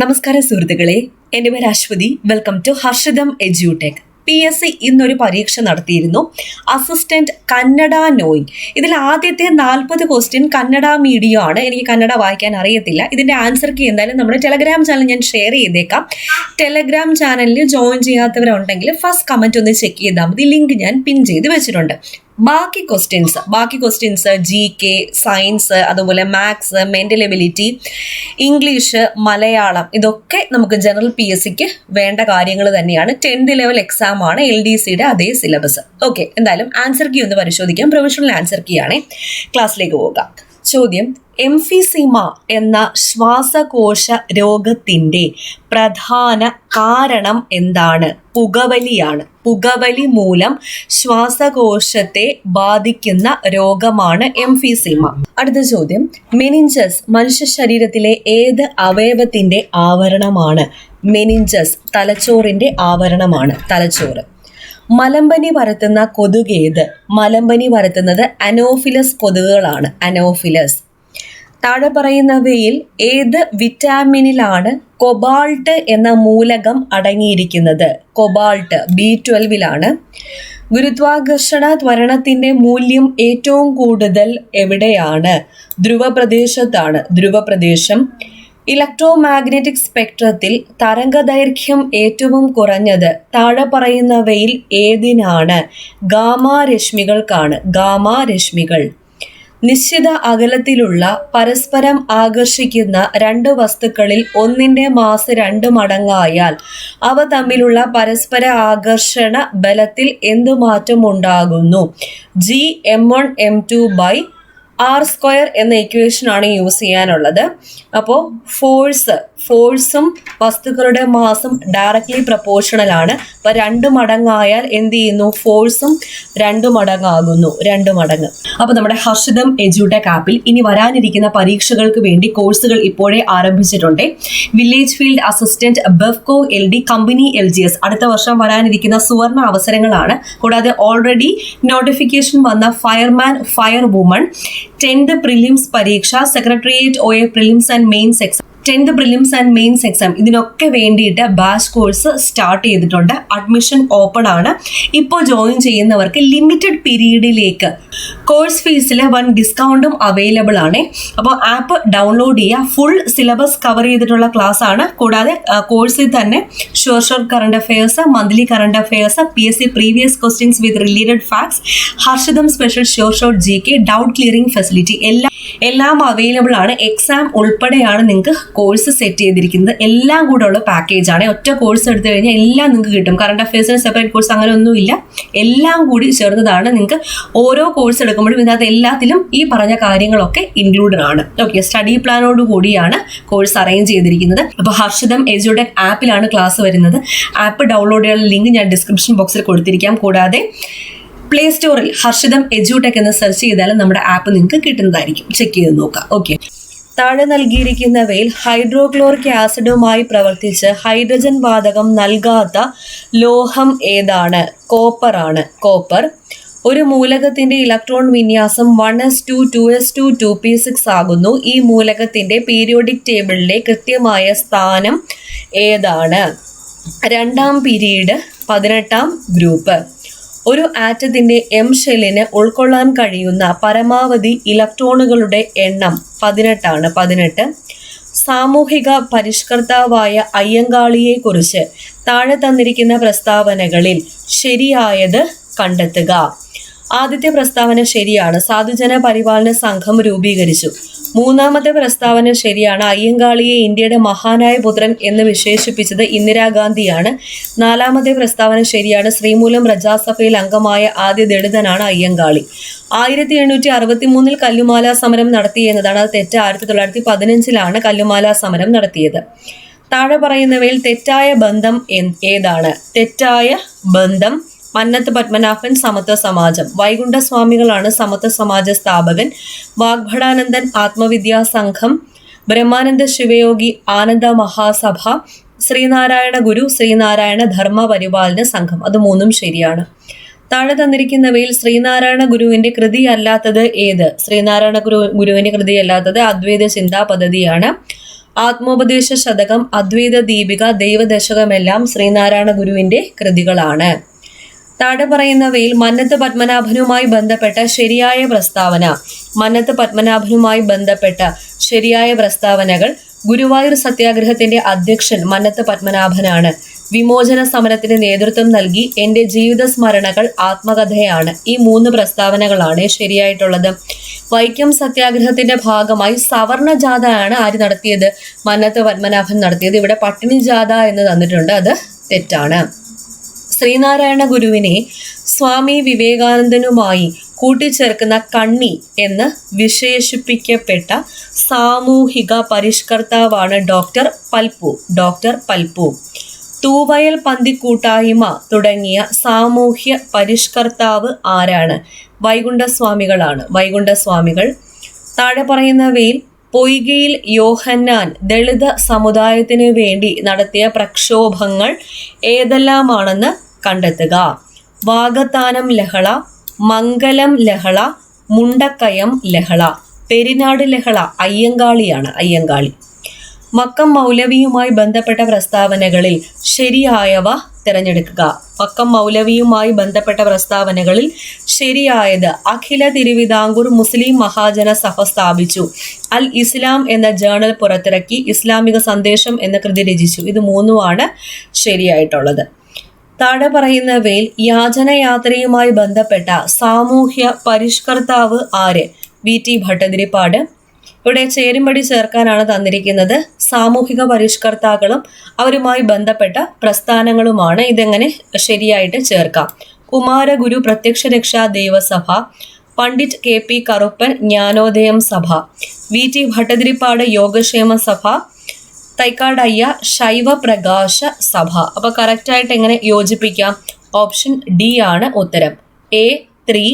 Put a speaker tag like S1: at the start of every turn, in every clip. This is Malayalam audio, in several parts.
S1: നമസ്കാരം സുഹൃത്തുക്കളെ, എൻ്റെ പേര് Aswathy. Welcome to Harshitham edutech. PSC ഇന്നൊരു പരീക്ഷ നടത്തിയിരുന്നു, അസിസ്റ്റന്റ് കന്നഡ നോയിങ്. ഇതിൽ ആദ്യത്തെ 40 ക്വസ്റ്റ്യൻ കന്നഡ മീഡിയം ആണ്. എനിക്ക് കന്നഡ വായിക്കാൻ അറിയത്തില്ല. ഇതിൻ്റെ ആൻസർ കീ എന്തായാലും നമ്മുടെ ടെലഗ്രാം ചാനൽ ഞാൻ ഷെയർ ചെയ്തേക്കാം. ടെലഗ്രാം ചാനലിൽ ജോയിൻ ചെയ്യാത്തവരുണ്ടെങ്കിൽ ഫസ്റ്റ് കമൻറ്റ് ഒന്ന് ചെക്ക് ചെയ്താൽ മതി. ലിങ്ക് ഞാൻ പിൻ ചെയ്ത് വെച്ചിട്ടുണ്ട്. ബാക്കി ക്വസ്റ്റ്യൻസ് GK, സയൻസ്, അതുപോലെ maths, mental ability, English, Malayalam, ഇതൊക്കെ നമുക്ക് ജനറൽ PSCക്ക് വേണ്ട കാര്യങ്ങൾ തന്നെയാണ്. 10th ലെവൽ എക്സാം ആണ്, LDCയുടെ അതേ സിലബസ്. ഓക്കെ, എന്തായാലും ആൻസർ കീ ഒന്ന് പരിശോധിക്കാം. പ്രൊവിഷണൽ ആൻസർ കീ ആണ്. ക്ലാസ്സിലേക്ക് പോകാം. ചോദ്യം: എംഫിസീമ എന്ന ശ്വാസകോശ രോഗത്തിൻ്റെ പ്രധാന കാരണം എന്താണ്? പുകവലിയാണ്. പുകവലി മൂലം ശ്വാസകോശത്തെ ബാധിക്കുന്ന രോഗമാണ് എംഫിസീമ. അടുത്ത ചോദ്യം: മെനിഞ്ചസ് മനുഷ്യ ശരീരത്തിലെ ഏത് അവയവത്തിന്റെ ആവരണമാണ്? മെനിഞ്ചസ് തലച്ചോറിന്റെ ആവരണമാണ്, തലച്ചോറ്. മലമ്പനി പരത്തുന്ന കൊതുകേത്? മലമ്പനി പരത്തുന്നത് അനോഫിലസ് കൊതുകുകളാണ്, അനോഫിലസ്. താഴെ പറയുന്നവയിൽ ഏത് വിറ്റാമിനിലാണ് കൊബാൾട്ട് എന്ന മൂലകം അടങ്ങിയിരിക്കുന്നത്? കൊബാൾട്ട് B12 ഗുരുത്വാകർഷണ ത്വരണത്തിന്റെ മൂല്യം ഏറ്റവും കൂടുതൽ എവിടെയാണ്? ധ്രുവപ്രദേശത്താണ്, ധ്രുവപ്രദേശം. ഇലക്ട്രോമാഗ്നറ്റിക് സ്പെക്ട്രത്തിൽ തരംഗദൈർഘ്യം ഏറ്റവും കുറഞ്ഞത് താഴെ പറയുന്നവയിൽ ഏതിനാണ്? ഗാമാരശ്മികൾക്കാണ്, ഗാമാരശ്മികൾ. നിശ്ചിത അകലത്തിലുള്ള പരസ്പരം ആകർഷിക്കുന്ന രണ്ട് വസ്തുക്കളിൽ ഒന്നിന്റെ മാസ് 2 മടങ്ങായാൽ അവ തമ്മിലുള്ള പരസ്പര ആകർഷണ ബലത്തിൽ എന്തു മാറ്റം ഉണ്ടാകുന്നു? Gm1m2/r² എന്ന ഇക്വേഷൻ ആണ് യൂസ് ചെയ്യാനുള്ളത്. അപ്പോൾ ഫോഴ്സും വസ്തുക്കളുടെ മാസും ഡയറക്ട്ലി പ്രപ്പോർഷണൽ ആണ്. അപ്പോൾ 2 മടങ്ങായാൽ എന്ത് ചെയ്യുന്നു? ഫോഴ്സും 2 മടങ്ങാകുന്നു, 2 മടങ്ങ്. അപ്പോൾ നമ്മുടെ ഹർഷിതം എഡ്യൂടെക് ആപ്പിൽ ഇനി വരാനിരിക്കുന്ന പരീക്ഷകൾക്ക് വേണ്ടി കോഴ്സുകൾ ഇപ്പോഴേ ആരംഭിച്ചിട്ടുണ്ട്. Village field assistant, Bevco LD, company LGS അടുത്ത വർഷം വരാനിരിക്കുന്ന സുവർണ അവസരങ്ങളാണ്. കൂടാതെ ഓൾറെഡി നോട്ടിഫിക്കേഷൻ വന്ന fireman, fire woman, 10th prelims പരീക്ഷ, secretariat OA prelims and mains exam, 10th prelims and mains exam, ഇതിനൊക്കെ വേണ്ടിയിട്ട് ബാച്ച് കോഴ്സ് സ്റ്റാർട്ട് ചെയ്തിട്ടുണ്ട്. അഡ്മിഷൻ ഓപ്പൺ ആണ്. ഇപ്പോൾ ജോയിൻ ചെയ്യുന്നവർക്ക് ലിമിറ്റഡ് പീരീഡിലേക്ക് കോഴ്സ് ഫീസിൽ 1 ഡിസ്കൗണ്ടും അവൈലബിൾ ആണ്. അപ്പോൾ ആപ്പ് ഡൗൺലോഡ് ചെയ്യുക. ഫുൾ സിലബസ് കവർ ചെയ്തിട്ടുള്ള ക്ലാസ് ആണ്. കൂടാതെ കോഴ്സിൽ തന്നെ short current affairs, monthly current affairs, PSC previous questions with related facts, Harshitham special short GK, doubt clearing facility എല്ലാം അവൈലബിൾ ആണ്. എക്സാം ഉൾപ്പെടെയാണ് നിങ്ങൾക്ക് കോഴ്സ് സെറ്റ് ചെയ്തിരിക്കുന്നത്. എല്ലാം കൂടെ ഉള്ള പാക്കേജ് ആണ്. ഒറ്റ കോഴ്സ് എടുത്തു കഴിഞ്ഞാൽ എല്ലാം നിങ്ങൾക്ക് കിട്ടും. കറണ്ട് അഫയേഴ്സിന് സെപ്പറേറ്റ് കോഴ്സ് അങ്ങനെ ഒന്നുമില്ല, എല്ലാം കൂടി ചേർന്നതാണ്. നിങ്ങൾക്ക് ഓരോ കോഴ്സ് എടുക്കുമ്പോഴും ഇതിനകത്ത് എല്ലാത്തിലും ഈ പറഞ്ഞ കാര്യങ്ങളൊക്കെ ഇൻക്ലൂഡഡ് ആണ്. ഓക്കെ, സ്റ്റഡി പ്ലാനോട് കൂടിയാണ് കോഴ്സ് അറേഞ്ച് ചെയ്തിരിക്കുന്നത്. അപ്പോൾ ഹർഷിതം എഡ്യൂടെക് ആപ്പിലാണ് ക്ലാസ് വരുന്നത്. ആപ്പ് ഡൗൺലോഡ് ചെയ്യാനുള്ള ലിങ്ക് ഞാൻ ഡിസ്ക്രിപ്ഷൻ ബോക്സിൽ കൊടുത്തിരിക്കാം. കൂടാതെ പ്ലേ സ്റ്റോറിൽ ഹർഷിതം എഡ്യൂടെക് എന്ന് സെർച്ച് ചെയ്താലും നമ്മുടെ ആപ്പ് നിങ്ങൾക്ക് കിട്ടുന്നതായിരിക്കും. ചെക്ക് ചെയ്ത് നോക്കാം. ഓക്കെ, താഴെ നൽകിയിരിക്കുന്നവയിൽ ഹൈഡ്രോക്ലോറിക് ആസിഡുമായി പ്രവർത്തിച്ച് ഹൈഡ്രജൻ വാതകം നൽകാത്ത ലോഹം ഏതാണ്? കോപ്പർ ആണ്, കോപ്പർ. ഒരു മൂലകത്തിന്റെ ഇലക്ട്രോൺ വിന്യാസം 1s2 2s2 2p6 ആകുന്നു. ഈ മൂലകത്തിന്റെ പീരിയോഡിക് ടേബിളിലെ കൃത്യമായ സ്ഥാനം ഏതാണ്? 2ാം പീരീഡ്, 18ാം ഗ്രൂപ്പ്. ഒരു ആറ്റത്തിന്റെ M ഷെല്ലിന് ഉൾക്കൊള്ളാൻ കഴിയുന്ന പരമാവധി ഇലക്ട്രോണുകളുടെ എണ്ണം 18 ആണ്, 18. സാമൂഹിക പരിഷ്കർത്താവായ അയ്യങ്കാളിയെക്കുറിച്ച് താഴെ തന്നിരിക്കുന്ന പ്രസ്താവനകളിൽ ശരിയായത് കണ്ടെത്തുക. ആദ്യത്തെ പ്രസ്താവന ശരിയാണ്, സാധുജന പരിപാലന സംഘം രൂപീകരിച്ചു. 3ാമത്തെ പ്രസ്താവന ശരിയാണ്, അയ്യങ്കാളിയെ ഇന്ത്യയുടെ മഹാനായ പുത്രൻ എന്ന് വിശേഷിപ്പിച്ചത് ഇന്ദിരാഗാന്ധിയാണ്. 4ാമത്തെ പ്രസ്താവന ശരിയാണ്, ശ്രീമൂലം പ്രജാസഭയിൽ അംഗമായ ആദ്യ ദളിതനാണ് അയ്യങ്കാളി. 1863 കല്ലുമാല സമരം നടത്തി എന്നതാണ് അത് തെറ്റ്. 1915 കല്ലുമാല സമരം നടത്തിയത്. താഴെ പറയുന്നവയിൽ തെറ്റായ ബന്ധം ഏതാണ്? തെറ്റായ ബന്ധം മന്നത്ത് പത്മനാഭൻ, സമത്വ സമാജം. വൈകുണ്ഠസ്വാമികളാണ് സമത്വ സമാജ സ്ഥാപകൻ. വാഗ്ഭടാനന്ദൻ, ആത്മവിദ്യാ സംഘം. ബ്രഹ്മാനന്ദ ശിവയോഗി, ആനന്ദ മഹാസഭ. ശ്രീനാരായണ ഗുരു, ശ്രീനാരായണ ധർമ്മ പരിപാലന സംഘം. അത് 3ഉം ശരിയാണ്. താഴെ തന്നിരിക്കുന്നവയിൽ ശ്രീനാരായണ ഗുരുവിന്റെ കൃതി അല്ലാത്തത് ഏത്? ശ്രീനാരായണ ഗുരുവിന്റെ കൃതി അല്ലാത്തത് അദ്വൈത ചിന്താ പദ്ധതിയാണ്. ആത്മോപദേശ ശതകം, അദ്വൈത ദീപിക, ദൈവദശകമെല്ലാം ശ്രീനാരായണ ഗുരുവിന്റെ കൃതികളാണ്. താഴെ പറയുന്നവയിൽ മന്നത്ത് പത്മനാഭനുമായി ബന്ധപ്പെട്ട ശരിയായ പ്രസ്താവന. മന്നത്ത് പത്മനാഭനുമായി ബന്ധപ്പെട്ട ശരിയായ പ്രസ്താവനകൾ: ഗുരുവായൂർ സത്യാഗ്രഹത്തിന്റെ അധ്യക്ഷൻ മന്നത്ത് പത്മനാഭനാണ്. വിമോചന സമരത്തിന് നേതൃത്വം നൽകി. എന്റെ ജീവിത സ്മരണകൾ ആത്മകഥയാണ്. ഈ 3 പ്രസ്താവനകളാണ് ശരിയായിട്ടുള്ളത്. വൈക്കം സത്യാഗ്രഹത്തിന്റെ ഭാഗമായി സവർണ ജാഥയാണ് ആര് നടത്തിയത്? മന്നത്ത് പത്മനാഭൻ നടത്തിയത്. ഇവിടെ പട്ടിണി ജാഥ എന്ന് തന്നിട്ടുണ്ട്, അത് തെറ്റാണ്. ശ്രീനാരായണ ഗുരുവിനെ സ്വാമി വിവേകാനന്ദനുമായി കൂട്ടിച്ചേർക്കുന്ന കണ്ണി എന്ന് വിശേഷിപ്പിക്കപ്പെട്ട സാമൂഹിക പരിഷ്കർത്താവാണ് ഡോക്ടർ പൽപ്പു. തൂവയൽ പന്തി കൂട്ടായ്മ തുടങ്ങിയ സാമൂഹ്യ പരിഷ്കർത്താവ് ആരാണ്? വൈകുണ്ഠസ്വാമികൾ. താഴെ പറയുന്നവയിൽ പൊയ്കയിൽ യോഹന്നാൻ ദളിത് സമുദായത്തിനു വേണ്ടി നടത്തിയ പ്രക്ഷോഭങ്ങൾ ഏതെല്ലാമാണെന്ന് കണ്ടെത്തുക. വാകത്താനം ലഹള, മംഗലം ലഹള, മുണ്ടക്കയം ലഹള. പെരിനാട് ലഹള അയ്യങ്കാളി. മക്കം മൗലവിയുമായി ബന്ധപ്പെട്ട പ്രസ്താവനകളിൽ ശരിയായവ തിരഞ്ഞെടുക്കുക. മക്കം മൗലവിയുമായി ബന്ധപ്പെട്ട പ്രസ്താവനകളിൽ ശരിയായത്: അഖില തിരുവിതാംകൂർ മുസ്ലിം മഹാജന സഭ സ്ഥാപിച്ചു. അൽ ഇസ്ലാം എന്ന ജേണൽ പുറത്തിറക്കി. ഇസ്ലാമിക സന്ദേശം എന്ന കൃതി രചിച്ചു. ഇത് 3 ശരിയായിട്ടുള്ളത്. താഴെ പറയുന്നവയിൽ യാചനയാത്രയുമായി ബന്ധപ്പെട്ട സാമൂഹ്യ പരിഷ്കർത്താവ് ആര്? വി.ടി. ഭട്ടതിരിപ്പാട്. ഇവിടെ ചേരുംപടി ചേർക്കാനാണ് തന്നിരിക്കുന്നത്. സാമൂഹിക പരിഷ്കർത്താക്കളും അവരുമായി ബന്ധപ്പെട്ട പ്രസ്ഥാനങ്ങളുമാണ്. ഇതെങ്ങനെ ശരിയായിട്ട് ചേർക്കാം? കുമാരഗുരു പ്രത്യക്ഷരക്ഷാ ദേവസഭ, പണ്ഡിറ്റ് കെ.പി. കറുപ്പൻ ജ്ഞാനോദയം സഭ, വി.ടി. ഭട്ടതിരിപ്പാട് യോഗക്ഷേമ സഭ, തൈക്കാടയ്യ ശൈവ പ്രകാശ സഭ. അപ്പൊ കറക്റ്റായിട്ട് എങ്ങനെ യോജിപ്പിക്കാം? ഓപ്ഷൻ ഡി ആണ് ഉത്തരം. A3,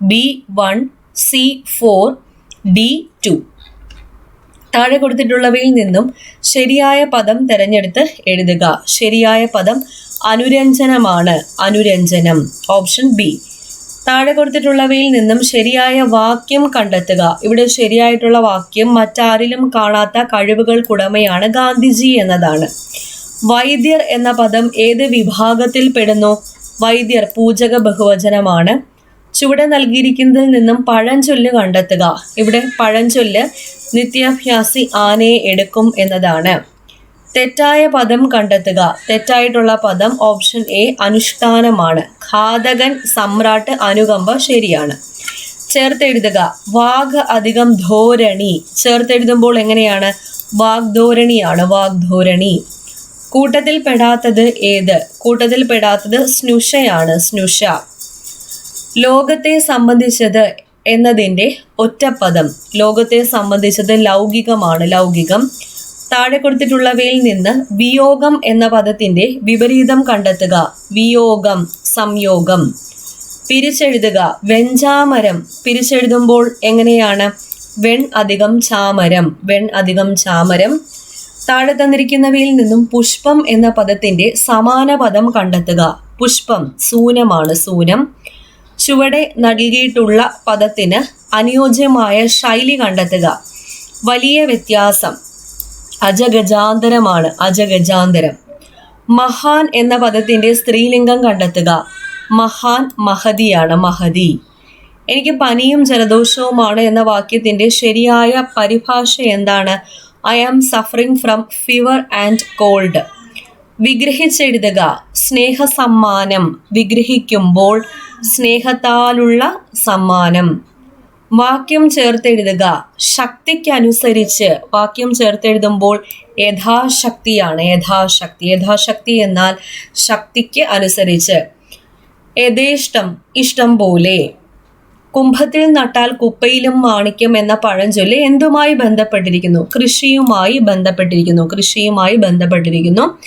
S1: B1, C4, D2. താഴെ കൊടുത്തിട്ടുള്ളവയിൽ നിന്നും ശരിയായ പദം തിരഞ്ഞെടുത്ത് എഴുതുക. ശരിയായ പദം അനുരഞ്ജനമാണ്. അനുരഞ്ജനം. Option B. താഴെ കൊടുത്തിട്ടുള്ളവയിൽ നിന്നും ശരിയായ വാക്യം കണ്ടെത്തുക. ഇവിടെ ശരിയായിട്ടുള്ള വാക്യം: മറ്റാരിലും കാണാത്ത കഴിവുകൾക്കുടമയാണ് ഗാന്ധിജി എന്നതാണ്. വൈദ്യർ എന്ന പദം ഏത് വിഭാഗത്തിൽ പെടുന്നു? വൈദ്യർ പൂജക ബഹുവചനമാണ്. ചുവടെ നൽകിയിരിക്കുന്നതിൽ നിന്നും പഴഞ്ചൊല്ല് കണ്ടെത്തുക. ഇവിടെ പഴഞ്ചൊല്ല് നിത്യാഭ്യാസി ആനയെ എടുക്കും എന്നതാണ്. തെറ്റായ പദം കണ്ടെത്തുക. തെറ്റായിട്ടുള്ള പദം ഓപ്ഷൻ എ അനുഷ്ഠാനമാണ്. ഘാതകൻ, സമ്രാട്ട്, അനുകമ്പ ശരിയാണ്. ചേർത്തെഴുതുക. വാഗ് അധികം ധോരണി. ചേർത്തെഴുതുമ്പോൾ എങ്ങനെയാണ്? വാഗ്ധോരണിയാണ്. വാഗ്ധോരണി. കൂട്ടത്തിൽ പെടാത്തത് ഏത്? കൂട്ടത്തിൽ പെടാത്തത് സ്നുഷയാണ്. സ്നുഷ. ലോകത്തെ സംബന്ധിച്ചത് എന്നതിൻ്റെ ഒറ്റപ്പദം. ലോകത്തെ സംബന്ധിച്ചത് ലൗകികമാണ്. ലൗകികം. താഴെ കൊടുത്തിട്ടുള്ളവയിൽ നിന്ന് വിയോഗം എന്ന പദത്തിന്റെ വിപരീതം കണ്ടെത്തുക. വിയോഗം, സംയോഗം. പിരിച്ചെഴുതുക. വെഞ്ചാമരം. പിരിച്ചെഴുതുമ്പോൾ എങ്ങനെയാണ്? വെൺ അധികം ചാമരം. വെൺ അധികം ചാമരം. താഴെ തന്നിരിക്കുന്നവയിൽ നിന്നും പുഷ്പം എന്ന പദത്തിന്റെ സമാന പദം കണ്ടെത്തുക. പുഷ്പം സൂനമാണ്. സൂനം. ചുവടെ നൽകിയിട്ടുള്ള പദത്തിന് അനുയോജ്യമായ ശൈലി കണ്ടെത്തുക. വലിയ വ്യത്യാസം. അജഗജാന്തരമാണ്. അജഗജാന്തരം. മഹാൻ എന്ന പദത്തിന്റെ സ്ത്രീലിംഗം കണ്ടെത്തുക. മഹാൻ മഹതിയാണ്. മഹതി. എനിക്ക് പനിയും ജലദോഷവുമാണ് എന്ന വാക്യത്തിന്റെ ശരിയായ പരിഭാഷ എന്താണ്? I am suffering from fever and cold. വിഗ്രഹിച്ചെഴുതുക. സ്നേഹസമ്മാനം. വിഗ്രഹിക്കുമ്പോൾ സ്നേഹത്താലുള്ള സമ്മാനം. വാക്യം ചേർത്തെഴുതുക. ശക്തിക്കനുസരിച്ച്. വാക്യം ചേർത്തെഴുതുമ്പോൾ യഥാശക്തിയാണ്. യഥാശക്തി. യഥാശക്തി എന്നാൽ ശക്തിക്ക് അനുസരിച്ച്. യഥേഷ്ടം, ഇഷ്ടം പോലെ. കുംഭത്തിൽ നട്ടാൽ കുപ്പയിലും മാണിക്യം എന്ന പഴഞ്ചൊല്ല് എന്തുമായി ബന്ധപ്പെട്ടിരിക്കുന്നു? കൃഷിയുമായി ബന്ധപ്പെട്ടിരിക്കുന്നു. കൃഷിയുമായി ബന്ധപ്പെട്ടിരിക്കുന്നു.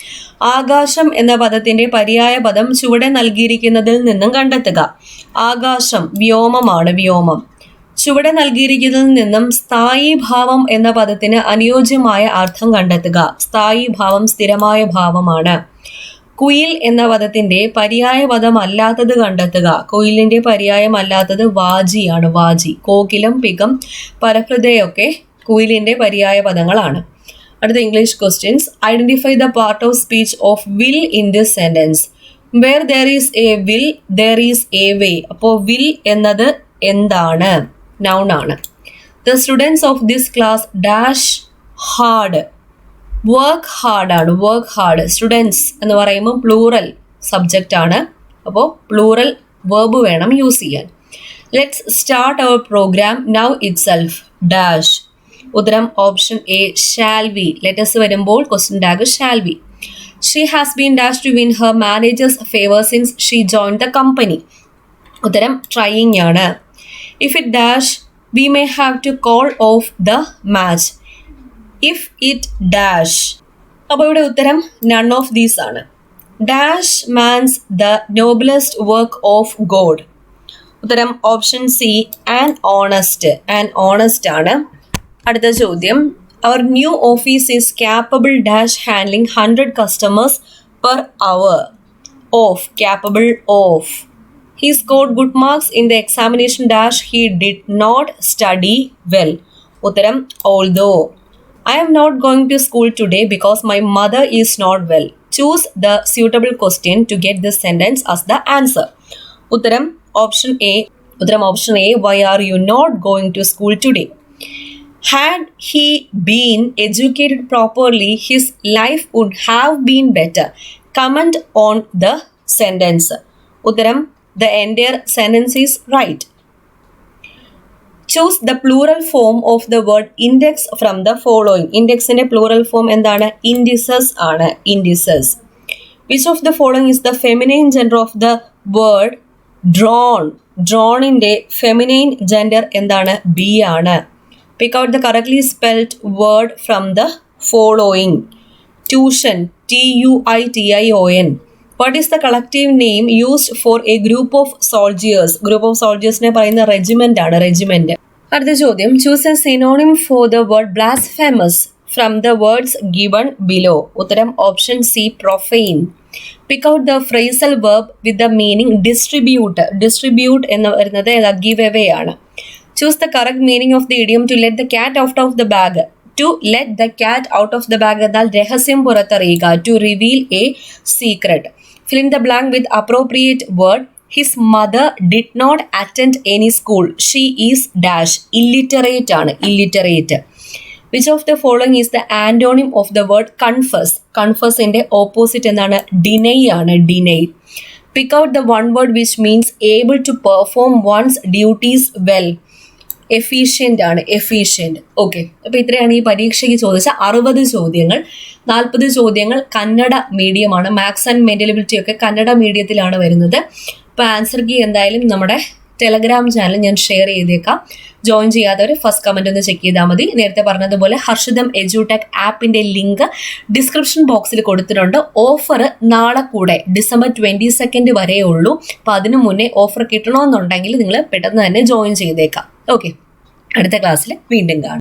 S1: ആകാശം എന്ന പദത്തിന്റെ പര്യായ പദം ചുവടെ നൽകിയിരിക്കുന്നതിൽ നിന്നും കണ്ടെത്തുക. ആകാശം വ്യോമമാണ്. വ്യോമം. ചുവടെ നൽകിയിരിക്കുന്നതിൽ നിന്നും സ്ഥായി ഭാവം എന്ന പദത്തിന് അനുയോജ്യമായ അർത്ഥം കണ്ടെത്തുക. സ്ഥായി ഭാവം സ്ഥിരമായ ഭാവമാണ്. കുയിൽ എന്ന പദത്തിന്റെ പര്യായ പദം അല്ലാത്തത് കണ്ടെത്തുക. കുയിലിന്റെ പര്യായം അല്ലാത്തത് വാജിയാണ്. വാജി. കോകിലം, പികം, പരഹൃദയൊക്കെ കുയിലിന്റെ പര്യായ പദങ്ങളാണ്. അടുത്ത English questions. Identify the part of speech of will in this sentence. Where there is a will there is a way. അപ്പോൾ വിൽ എന്നത് എന്താണ്? നൗൺ ആണ്. The students of this class dash hard. Work hard ആണ്. Work hard. സ്റ്റുഡൻസ് എന്ന് പറയുമ്പോൾ പ്ലൂറൽ സബ്ജക്റ്റ് ആണ്. അപ്പോൾ പ്ലൂറൽ വേർബ് വേണം യൂസ് ചെയ്യാൻ. Let's start our programme now itself dash. ഉത്തരം option a shall we. Let's വരുമ്പോൾ question tag shall we. She has been dash to win her manager's favour since she join the company. ഉത്തരം ട്രൈയിങ് ആണ്. If it dash we may have to call off the match. If it dash. അപ്പോൾ ഇവിടെ ഉത്തരം നൺ ഓഫ് ദീസ് ആണ്. Dash man's the noblest work of God. ഉത്തരം option c and honest. And honest ആണ്. അടുത്ത ചോദ്യം. Our new office is capable dash handling 100 customers per hour. Of. Capable of. He scored good marks in the examination dash he did not study well. ഉത്തരം although. I am not going to school today because my mother is not well. Choose the suitable question to get this sentence as the answer. ഉത്തരം ഓപ്ഷൻ എ. ഉത്തരം option A. Why are you not going to school today? Had he been educated properly, his life would have been better. Comment on the sentence. ഉത്തരം the entire sentence is right. Choose the plural form of the word index from the following. Indexന്റെ plural form എന്താണ്? Indices ആണ്. Indices. Which of the following is the feminine gender of the word drawn? Drawnന്റെ feminine gender എന്താണ്? B ആണ്. Pick out the correctly spelled word from the following. Tuition. Tuition. What is the collective name used for a group of soldiers? Group of soldiers ne parayna regiment aanu. Regiment. Adutha chodyam. Choose a synonym for the word blasphemous from the words given below. Uttaram option C profane. Pick out the phrasal verb with the meaning distribute. Distribute ennu varunathu give away aanu. Choose the correct meaning of the idiom to let the cat out of the bag. To let the cat out of the bag എന്നാൽ രഹസ്യം പുറത്തറിയുക. To reveal a secret. Fill in the blank with appropriate word. His mother did not attend any school. She is dash. Illiterate ആണ്. Illiterate. Which of the following is the antonym of the word confess? Confess ന്റെ opposite എന്താണ്? Deny ആണ്. Deny. Pick out the one word which means able to perform one's duties well. എഫീഷ്യൻ്റ് ആണ്. എഫീഷ്യൻ്റ്. ഓക്കെ. അപ്പോൾ ഇത്രയാണ് ഈ പരീക്ഷയ്ക്ക് ചോദിച്ച 60 ചോദ്യങ്ങൾ. 40 ചോദ്യങ്ങൾ കന്നഡ മീഡിയമാണ്. മാത്സ് ആൻഡ് മെൻ്റലബിലിറ്റി ഒക്കെ കന്നഡ മീഡിയത്തിലാണ് വരുന്നത്. അപ്പോൾ ആൻസർ കീ എന്തായാലും നമ്മുടെ ടെലഗ്രാം ചാനൽ ഞാൻ ഷെയർ ചെയ്തേക്കാം. ജോയിൻ ചെയ്യാത്തവർ ഫസ്റ്റ് കമൻറ്റ് ഒന്ന് ചെക്ക് ചെയ്താൽ മതി. നേരത്തെ പറഞ്ഞതുപോലെ ഹർഷിതം എഡ്യൂടെക് ആപ്പിൻ്റെ ലിങ്ക് ഡിസ്ക്രിപ്ഷൻ ബോക്സിൽ കൊടുത്തിട്ടുണ്ട്. ഓഫർ നാളെ കൂടെ ഡിസംബർ 22 വരെ ഉള്ളൂ. അപ്പോൾ അതിനു മുന്നേ ഓഫർ കിട്ടണമെന്നുണ്ടെങ്കിൽ നിങ്ങൾ പെട്ടെന്ന് തന്നെ ജോയിൻ ചെയ്തേക്കാം. ഓക്കെ. അടുത്ത ക്ലാസ്സിൽ വീണ്ടും കാണാം.